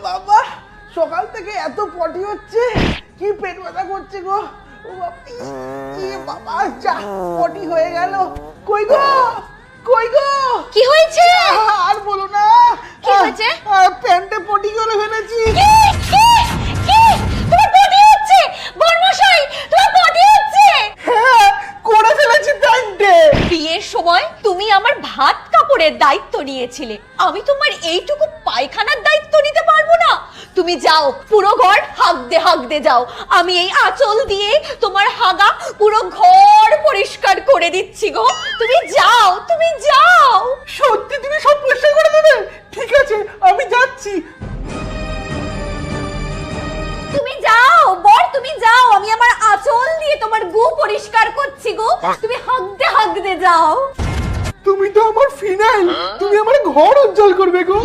বাবা সকাল থেকে এত পটি হচ্ছে, কি পেট ব্যথা করছে গো। ও বাবা যা পটি হয়ে গেল। কই গো কই গো, কি হয়েছে? আর বলো না। কি হয়েছে? প্যান্টে পটি করে ফেলেছি। তোমার পটি হচ্ছে বর্মশাই, তোমার পটি হচ্ছে? হ্যাঁ করে ফেলেছি প্যান্টে। বিয়ের সময় তুমি আমার ভাত কাপড়ের দায়িত্ব নিয়েছিলে, আমি তোমার এইটুকু পায়খানার দায়িত্ব নিতে পারবো না? তুমি যাও, পুরো ঘর হাগদে যাও, আমি এই আঁচল দিয়ে তোমার হাগা পুরো ঘর পরিষ্কার করে দিচ্ছি গো। তুমি যাও, তুমি যাও। সত্যি তুমি সব পরিষ্কার করে দেবে? ঠিক আছে আমি যাচ্ছি। তুমি যাও বর, তুমি যাও, আমি আমার আঁচল দিয়ে তোমার গু পরিষ্কার করছি গো। তুমি হাগদে যাও। তুমি তো আমার ফিনাইল, তুমি আমার ঘর উজ্জ্বল করবে গো।